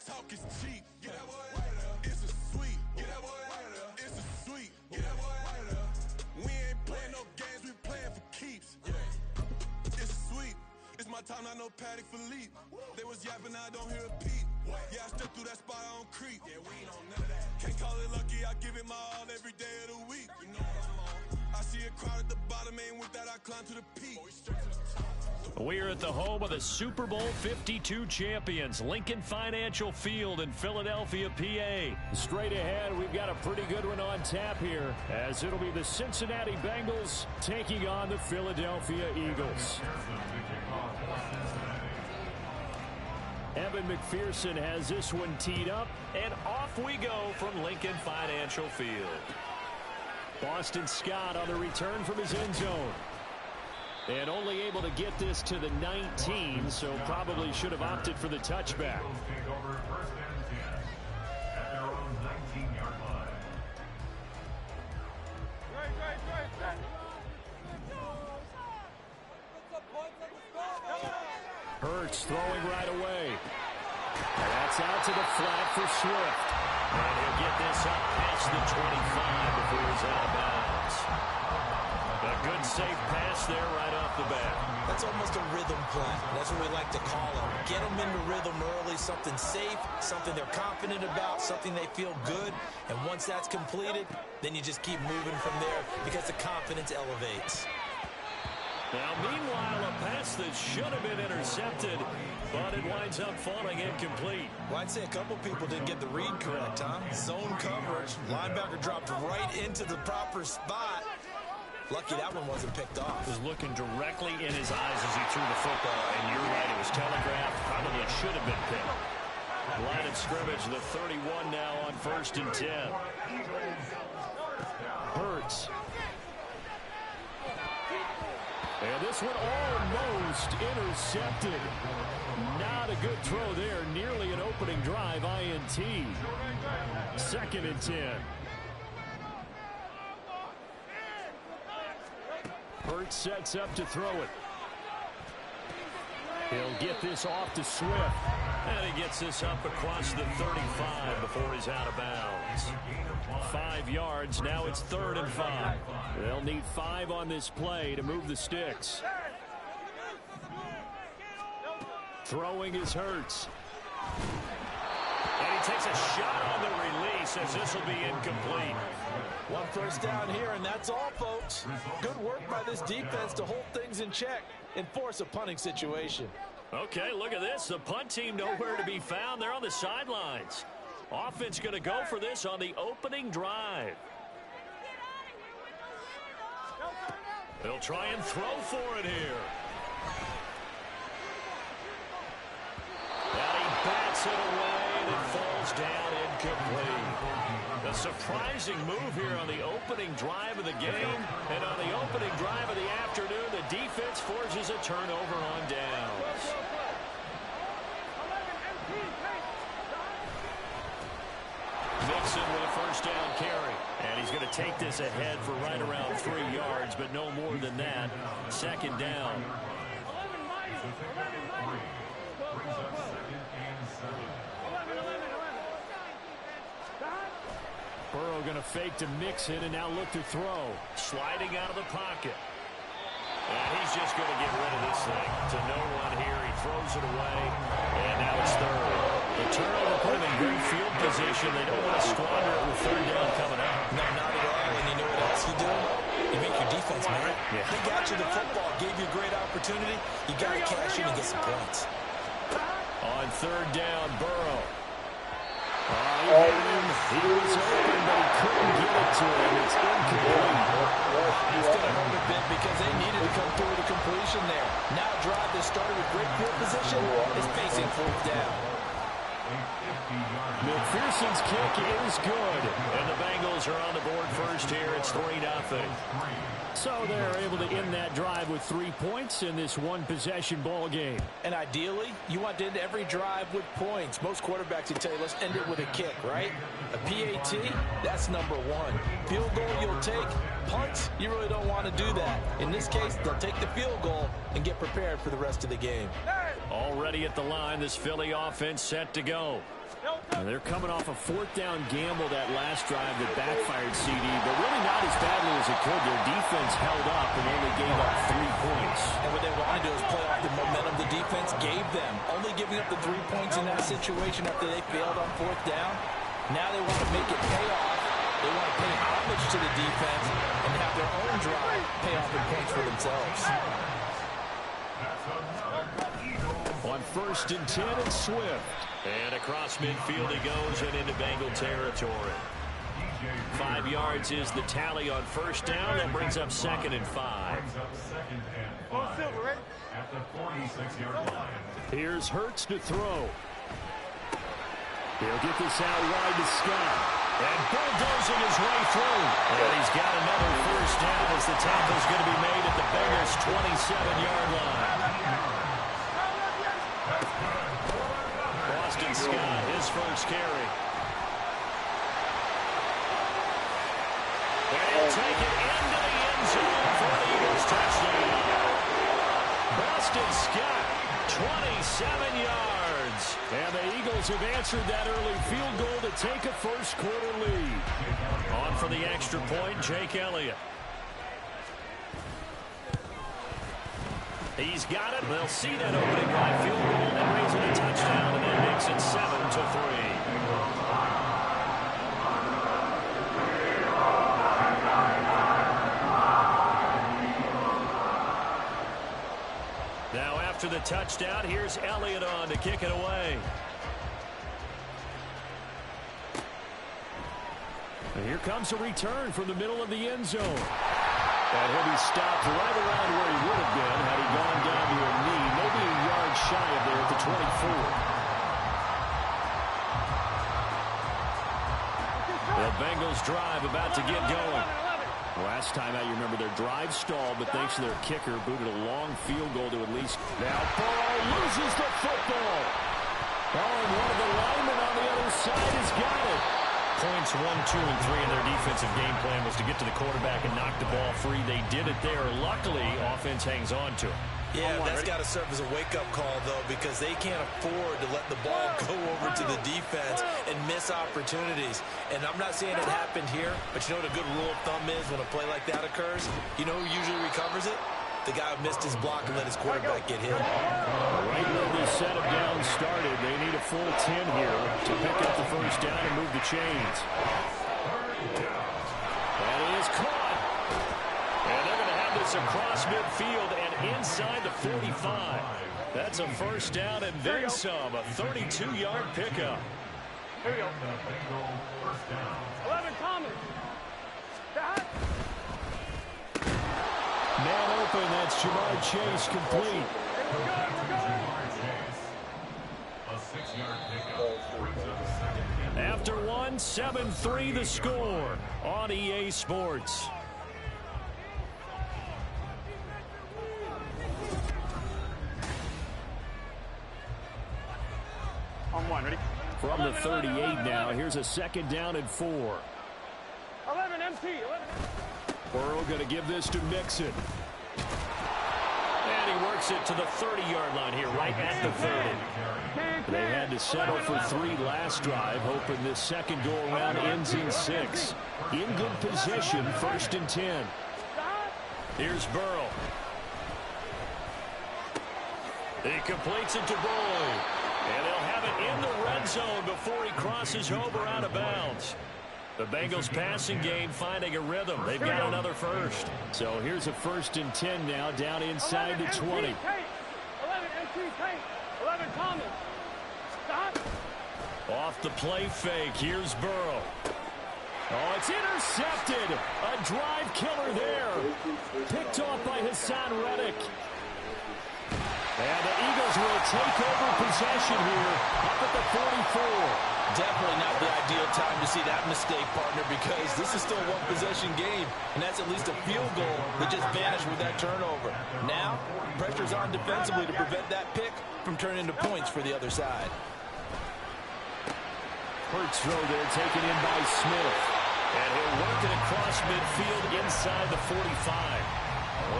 talk is cheap. Get that boy right up. It's a sweep. Get that boy right up. It's a sweep. Get that boy right up. We ain't playing no games, we playing for keeps. Yeah. It's a sweep. It's my time, not no Patty Philippe. They was yapping, I don't hear a peep. Yeah, I stepped through that spot, I don't creep. Yeah, we ain't on none of that. Can't call it lucky, I give it my all every day of the week. You know what I'm on. I see a crowd at the bottom, ain't with that, I climb to the peak. We're at the home of the Super Bowl 52 champions, Lincoln Financial Field in Philadelphia, PA. Straight ahead, we've got a pretty good one on tap here, as it'll be the Cincinnati Bengals taking on the Philadelphia Eagles. Evan McPherson has this one teed up, and off we go from Lincoln Financial Field. Boston Scott on the return from his end zone. And only able to get this to the 19, so probably should have opted for the touchback. Hurts throwing right away. And that's out to the flat for Swift. And he'll get this up past the 25 before he's out of bounds. A good safe pass there right off the bat. That's almost a rhythm play. That's what we like to call it. Get them into rhythm early, something safe, something they're confident about, something they feel good. And once that's completed, then you just keep moving from there because the confidence elevates. Now, meanwhile, a pass that should have been intercepted, but it winds up falling incomplete. Well, I'd say a couple people didn't get the read correct, huh? Zone coverage. Linebacker dropped right into the proper spot. Lucky that one wasn't picked off. Was looking directly in his eyes as he threw the football, and you're right, it was telegraphed. Probably should have been picked. Line of scrimmage, the 31 now on 1st and 10. Hurts. And this one almost intercepted. Not a good throw there. Nearly an opening drive, INT. 2nd and 10. Hurts sets up to throw it. He'll get this off to Swift. And he gets this up across the 35 before he's out of bounds. 5 yards. Now it's 3rd and 5. They'll need 5 on this play to move the sticks. Throwing is Hurts. And he takes a shot on the release as this will be incomplete. 1 first down here, and that's all, folks. Good work by this defense to hold things in check and force a punting situation. Okay, look at this. The punt team nowhere to be found. They're on the sidelines. Offense going to go for this on the opening drive. They'll try and throw for it here. And he bats it away, and it falls down incomplete. A surprising move here on the opening drive of the game. And on the opening drive of the afternoon, the defense forces a turnover on downs. Mixon with a 1st down carry. And he's going to take this ahead for right around 3 yards, but no more than that. 2nd down. Burrow going to fake to Mixon and now look to throw. Sliding out of the pocket. And he's just going to get rid of this thing. To no one here. He throws it away. And now it's 3rd. The turnover put him in great field position. They don't want to squander it with 3rd down coming up. No, not at all. And you know what else you do? You make your defense mad. Yeah. They got you the football. Gave you a great opportunity. You got to cash in and get some points. On 3rd down, Burrow. He was open, but he couldn't get it to him. It's incomplete. It's going to hurt a bit because they needed to come through with a completion there. Now a drive that started with great field position is facing 4th down. McPherson's kick is good. And the Bengals are on the board first here. It's 3-0. So they're able to end that drive with 3 points in this one-possession ball game. And ideally, you want to end every drive with points. Most quarterbacks would tell you, let's end it with a kick, right? A PAT, that's number 1. Field goal you'll take. Punts, you really don't want to do that. In this case, they'll take the field goal and get prepared for the rest of the game. Already at the line, this Philly offense set to go. And they're coming off a fourth down gamble that last drive that backfired CD, but really not as badly as it could. Their defense held up and only gave up 3 points. And what they want to do is play off the momentum the defense gave them. Only giving up the 3 points in that situation after they failed on fourth down. Now they want to make it pay off. They want to pay homage to the defense and have their own drive pay off in points for themselves. On 1st and 10, it's Swift. And across midfield he goes and into Bengal territory. 5 yards is the tally on 1st down. That brings up 2nd and 5. At the 46-yard line. Here's Hurts to throw. He'll get this out wide to Scott. And bulldozing his way through. And he's got another 1st down as the tackle's going to be made at the Bengals' 27-yard line. Boston Scott, his 1st carry. And he'll take it into the end zone for the Eagles touchdown. Boston Scott, 27 yards. And the Eagles have answered that early field goal to take a first-quarter lead. On for the extra point, Jake Elliott. He's got it. They'll see that opening drive field goal and then raise it a touchdown, and that makes it 7-3. Now after the touchdown, here's Elliott on to kick it away. And here comes a return from the middle of the end zone. And he'll be stopped right around where he would have been had he gone down to a knee, maybe a yard shy of there at the 24. The Bengals drive about to get going. Last time out, you remember their drive stalled, but thanks to their kicker, booted a long field goal to at least. Now Burrow loses the football. Oh, and one of the linemen on the other side has got it. Points 1, 2, and 3 in their defensive game plan was to get to the quarterback and knock the ball free. They did it there. Luckily, offense hangs on to it. Yeah, that's got to serve as a wake-up call, though, because they can't afford to let the ball go over to the defense and miss opportunities. And I'm not saying it happened here, but you know what a good rule of thumb is when a play like that occurs? You know who usually recovers it? The guy who missed his block and let his quarterback get hit. Right where this setup down started, they need a full 10 here to pick up the 1st down and move the chains. That is caught. And they're going to have this across midfield and inside the 45. That's a 1st down and then some, a 32-yard pickup. Here we go. 11 Thomas. Man open, that's Jamar Chase complete. A 6-yard pickup brings up 2nd and After 1, 7-3 the score on EA Sports. On 1, ready? From the 38 now, here's a 2nd down and 4. 11 MT, 11. Burrow going to give this to Mixon. And he works it to the 30-yard line here, right at the 30. They had to settle for 3 last drive, hoping this second go-around ends in 6. In good position, 1st and 10. Here's Burrow. He completes it to Boyd. And they'll have it in the red zone before he crosses over out of bounds. The Bengals passing game finding a rhythm. They've got another 1st. So here's a 1st and 10 now, down inside the 20. 11 MT Tank. 11 Thomas. Stop. Off the play fake, here's Burrow. Oh, it's intercepted. A drive killer there. Picked off by Hassan Reddick. And the Eagles will take over possession here up at the 44. Definitely not the ideal time to see that mistake, partner, because this is still a one-possession game, and that's at least a field goal that just vanished with that turnover. Now, pressure's on defensively to prevent that pick from turning into points for the other side. Hurts throw there, taken in by Smith. And he'll work it across midfield inside the 45.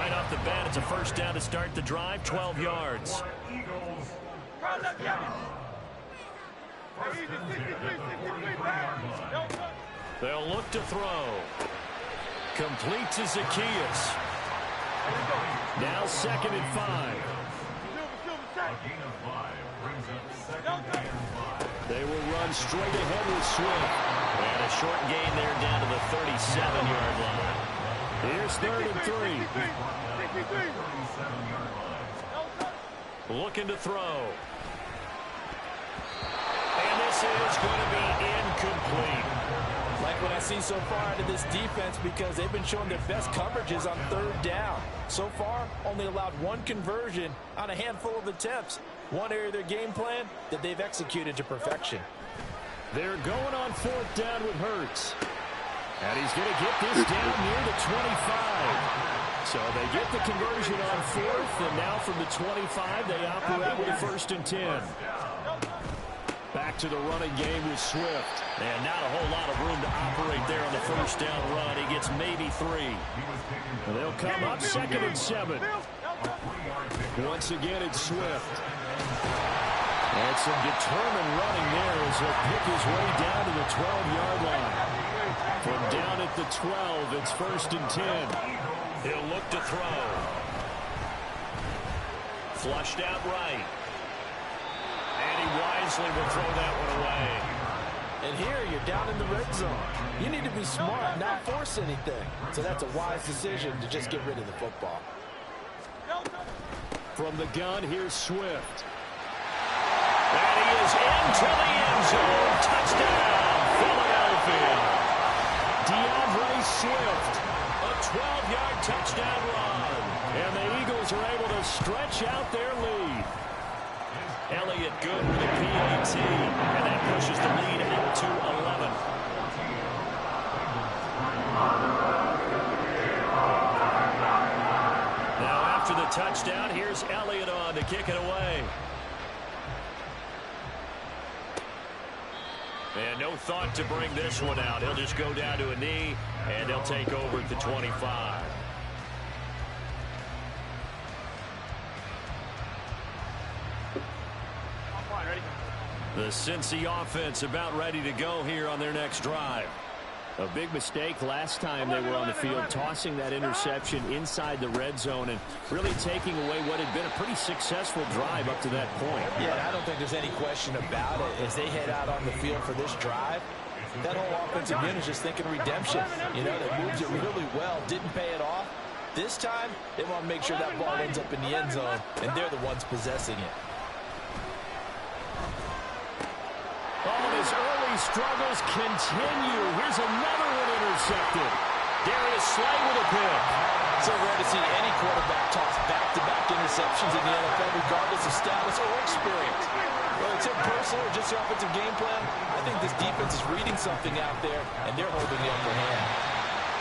Right off the bat, it's a 1st down to start the drive, 12 yards. Eagles They'll look to throw. Complete to Zacchaeus. Now 2nd and 5. They will run straight ahead with Swift. And a short gain there down to the 37-yard line. Here's 3rd and 3. Looking to throw. And this is going to be incomplete. Like what I see so far out of this defense, because they've been showing their best coverages on 3rd down. So far, only allowed 1 conversion on a handful of attempts. One area of their game plan that they've executed to perfection. They're going on 4th down with Hurts. And he's going to get this down near the 25. So they get the conversion on 4th, and now from the 25, they operate with a 1st and 10. Back to the running game with Swift. And not a whole lot of room to operate there on the 1st down run. He gets maybe 3. And they'll come up 2nd and 7. Once again, it's Swift. And some determined running there as he'll pick his way down to the 12-yard line. From down at the 12, it's 1st and 10. He'll look to throw. Flushed out right. And he wisely will throw that one away. And here you're down in the red zone. You need to be smart, not force anything. So that's a wise decision to just get rid of the football. From the gun, here's Swift. And he is into the end zone. Touchdown, Philadelphia. DeAndre Swift, a 12-yard touchdown run. And the Eagles are able to stretch out their lead. Elliott good with a PAT, and that pushes the lead up to 11. Now after the touchdown, here's Elliott on to kick it away. And no thought to bring this one out. He'll just go down to a knee, and they'll take over at the 25. The Cincy offense about ready to go here on their next drive. A big mistake last time they were on the field, tossing that interception inside the red zone and really taking away what had been a pretty successful drive up to that point. Yeah, I don't think there's any question about it. As they head out on the field for this drive, that whole offense again is just thinking redemption. You know, they moved it really well, didn't pay it off. This time, they want to make sure that ball ends up in the end zone, and they're the ones possessing it. Oh, his early struggles continue. Here's another one intercepted. Darius Slay with a pick. So rare to see any quarterback toss back-to-back interceptions in the NFL, regardless of status or experience. Whether it's him personally or just their offensive game plan, I think this defense is reading something out there, and they're holding the upper hand.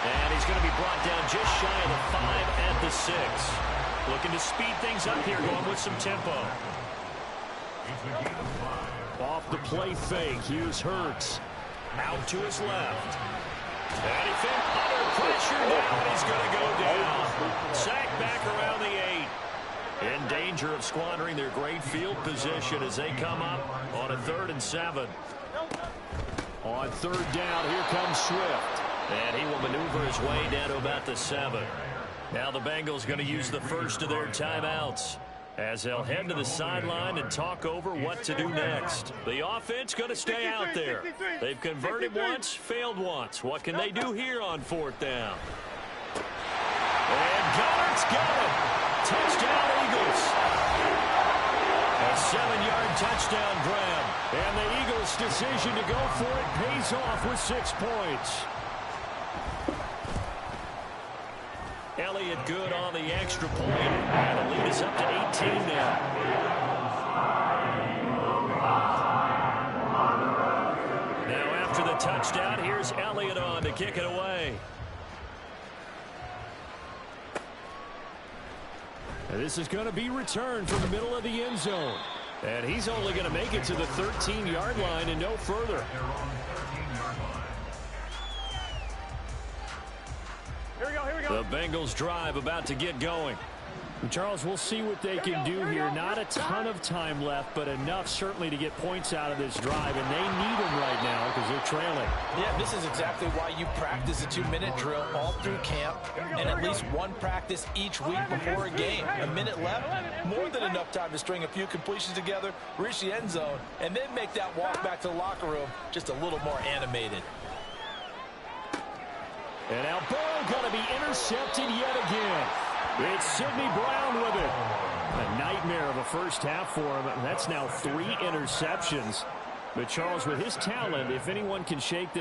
And he's going to be brought down just shy of the 5 at the 6. Looking to speed things up here, going with some tempo. Off the play fake, here's Hurts. Out to his left. And he fell under pressure now, and he's going to go down. Sacked back around the 8. In danger of squandering their great field position as they come up on a 3rd and 7. On 3rd down, here comes Swift. And he will maneuver his way down to about the 7. Now the Bengals going to use the first of their timeouts as they'll head to the sideline and talk over what to do next. The offense going to stay out there. They've converted once, failed once. What can they do here on 4th down? And Goddard's got it. Touchdown, Eagles. A 7-yard touchdown grab. And the Eagles' decision to go for it pays off with 6 points. Elliott good on the extra point. And the lead is up to 18 now. Now after the touchdown, here's Elliott on to kick it away. And this is going to be returned from the middle of the end zone. And he's only going to make it to the 13-yard line and no further. Here we go. The Bengals drive about to get going. Charles, we'll see what they can do here. Not a ton of time left, but enough certainly to get points out of this drive, and they need them right now because they're trailing. Yeah, this is exactly why you practice a 2-minute drill all through camp and at least one practice each week before a game. A minute left, more than enough time to string a few completions together, reach the end zone, and then make that walk back to the locker room just a little more animated. And now Burrow going to be intercepted yet again. It's Sidney Brown with it. A nightmare of a first half for him. That's now 3 interceptions. But Charles, with his talent, if anyone can shake this